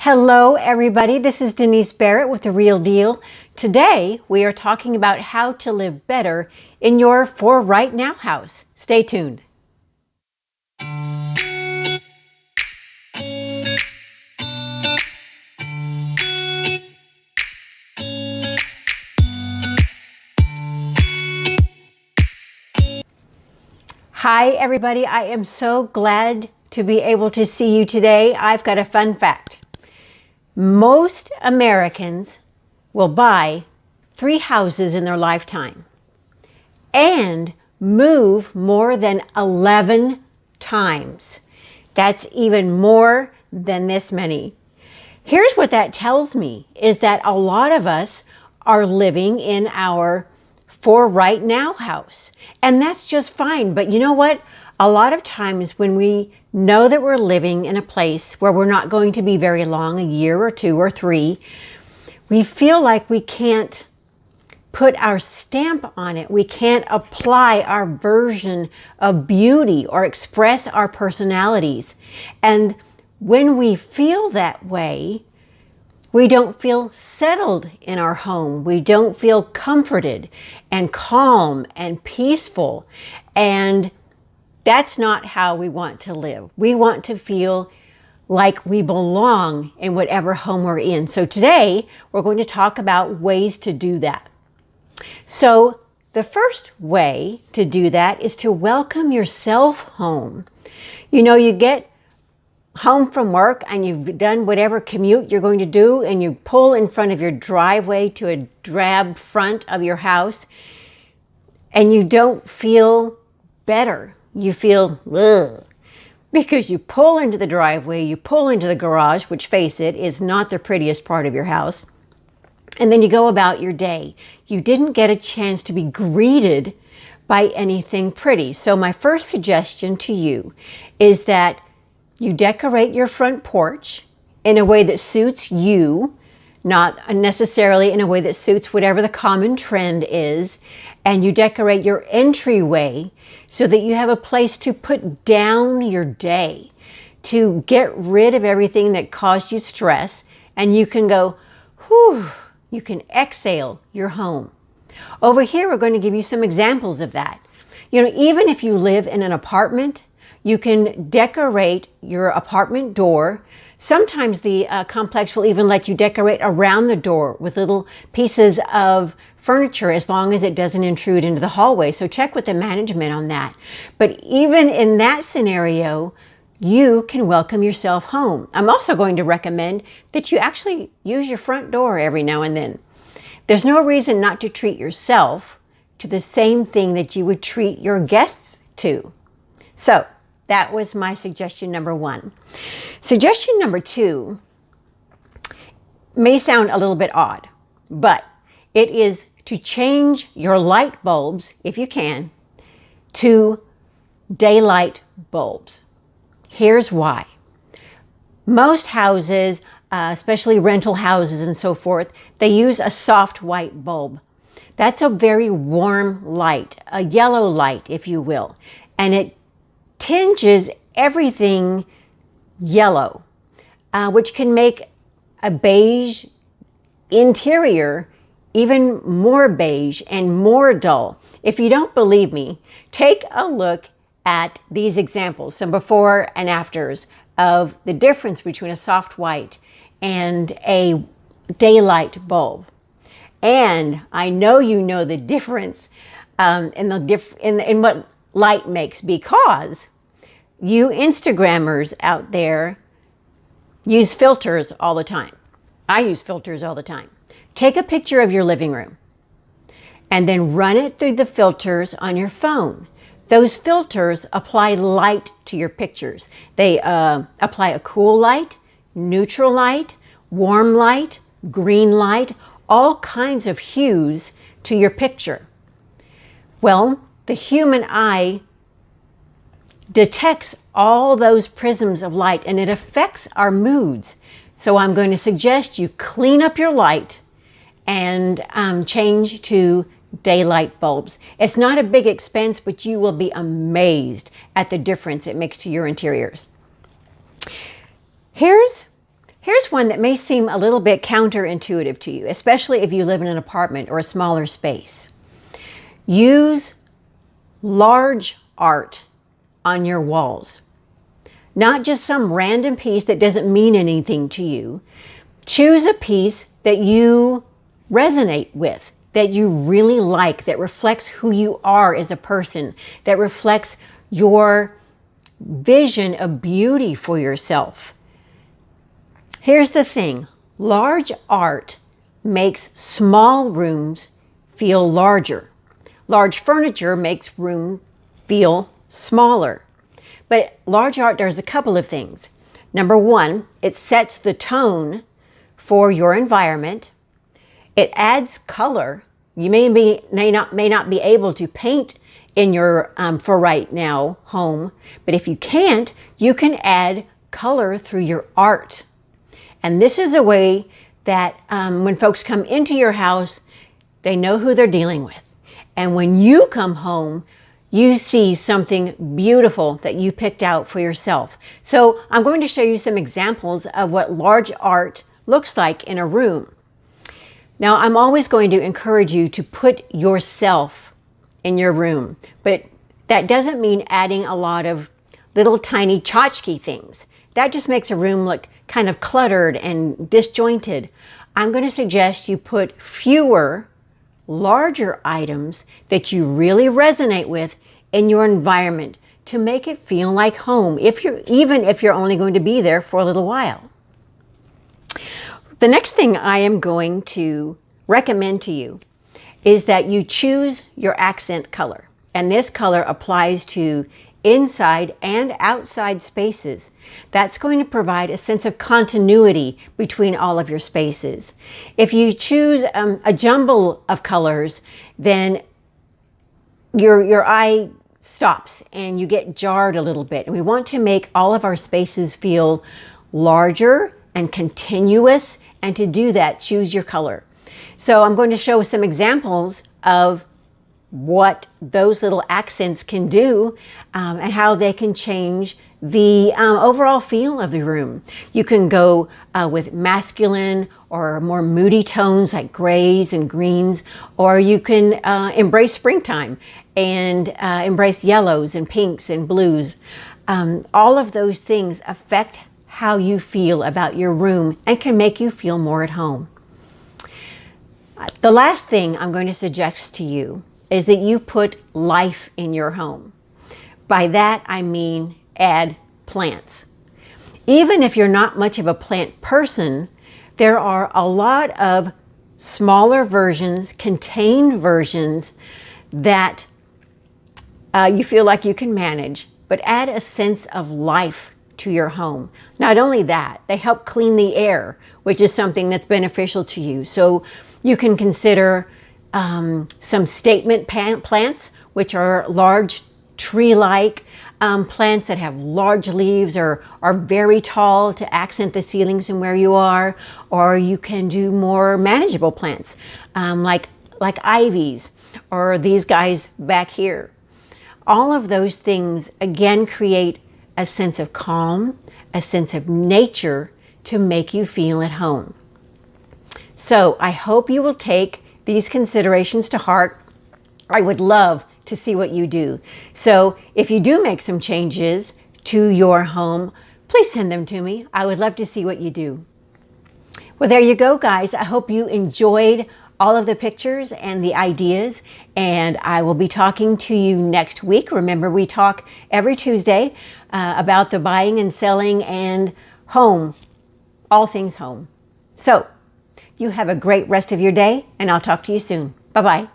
Hello, everybody. This is Denise Barrett with The Real Deal. Today, we are talking about how to live better in your For Right Now house. Stay tuned. Hi, everybody. I am so glad to be able to see you today. I've got a fun fact. Most Americans will buy 3 houses in their lifetime and move more than 11 times. That's even more than this many. Here's what that tells me is that a lot of us are living in our For Right Now house. And that's just fine. But you know what? A lot of times when we know that we're living in a place where we're not going to be very long, a year or 2 or 3, we feel like we can't put our stamp on it. We can't apply our version of beauty or express our personalities. And when we feel that way, we don't feel settled in our home. We don't feel comforted and calm and peaceful. And that's not how we want to live. We want to feel like we belong in whatever home we're in. So today, we're going to talk about ways to do that. So the first way to do that is to welcome yourself home. You know, you get home from work and you've done whatever commute you're going to do and you pull in front of your driveway to a drab front of your house and you don't feel better. You feel ugh, because you pull into the driveway, you pull into the garage, which, face it, is not the prettiest part of your house. And then you go about your day. You didn't get a chance to be greeted by anything pretty. So my first suggestion to you is that you decorate your front porch in a way that suits you, not necessarily in a way that suits whatever the common trend is. And you decorate your entryway so that you have a place to put down your day, to get rid of everything that caused you stress. And you can go, whew, you can exhale your home. Over here, we're going to give you some examples of that. You know, even if you live in an apartment, you can decorate your apartment door. Sometimes the complex will even let you decorate around the door with little pieces of furniture as long as it doesn't intrude into the hallway. So check with the management on that. But even in that scenario, you can welcome yourself home. I'm also going to recommend that you actually use your front door every now and then. There's no reason not to treat yourself to the same thing that you would treat your guests to. So that was my suggestion number 1. Suggestion number 2 may sound a little bit odd, but it is to change your light bulbs, if you can, to daylight bulbs. Here's why. Most houses, especially rental houses and so forth, they use a soft white bulb. That's a very warm light, a yellow light, if you will, and it tinges everything yellow, which can make a beige interior even more beige and more dull. If you don't believe me, take a look at these examples, some before and afters of the difference between a soft white and a daylight bulb. And I know you know the difference in what light makes, because you Instagrammers out there use filters all the time. I use filters all the time. Take a picture of your living room and then run it through the filters on your phone. Those filters apply light to your pictures. They apply a cool light, neutral light, warm light, green light, all kinds of hues to your picture. Well, the human eye detects all those prisms of light and it affects our moods. So I'm going to suggest you clean up your light and change to daylight bulbs. It's not a big expense, but you will be amazed at the difference it makes to your interiors. Here's here's one that may seem a little bit counterintuitive to you, especially if you live in an apartment or a smaller space. Use large art on your walls. Not just some random piece that doesn't mean anything to you. Choose a piece that you resonate with, that you really like, that reflects who you are as a person, that reflects your vision of beauty for yourself. Here's the thing, large art makes small rooms feel larger. Large furniture makes room feel smaller. But large art does a couple of things. Number one, it sets the tone for your environment. It adds color. You may not be able to paint in your, for right now, home. But if you can't, you can add color through your art. And this is a way that when folks come into your house, they know who they're dealing with. And when you come home, you see something beautiful that you picked out for yourself. So I'm going to show you some examples of what large art looks like in a room. Now, I'm always going to encourage you to put yourself in your room, but that doesn't mean adding a lot of little tiny tchotchke things. That just makes a room look kind of cluttered and disjointed. I'm going to suggest you put fewer, larger items that you really resonate with in your environment to make it feel like home, even if you're only going to be there for a little while. The next thing I am going to recommend to you is that you choose your accent color. And this color applies to inside and outside spaces. That's going to provide a sense of continuity between all of your spaces. If you choose a jumble of colors, then your eye stops and you get jarred a little bit. And we want to make all of our spaces feel larger and continuous. And to do that, choose your color. So I'm going to show some examples of what those little accents can do and how they can change the overall feel of the room. You can go with masculine or more moody tones like grays and greens, or you can embrace springtime and embrace yellows and pinks and blues. All of those things affect how you feel about your room and can make you feel more at home. The last thing I'm going to suggest to you is that you put life in your home. By that, I mean add plants. Even if you're not much of a plant person, there are a lot of smaller versions, contained versions that you feel like you can manage, but add a sense of life to your home. Not only that, they help clean the air, which is something that's beneficial to you. So you can consider some statement plants, which are large tree-like plants that have large leaves or are very tall to accent the ceilings and where you are. Or you can do more manageable plants like ivies or these guys back here. All of those things, again, create a sense of calm, a sense of nature to make you feel at home. So I hope you will take these considerations to heart. I would love to see what you do. So if you do make some changes to your home, please send them to me. I would love to see what you do. Well, there you go, guys. I hope you enjoyed all of the pictures and the ideas, and I will be talking to you next week. Remember, we talk every Tuesday about the buying and selling and home, all things home. So you have a great rest of your day, and I'll talk to you soon. Bye-bye.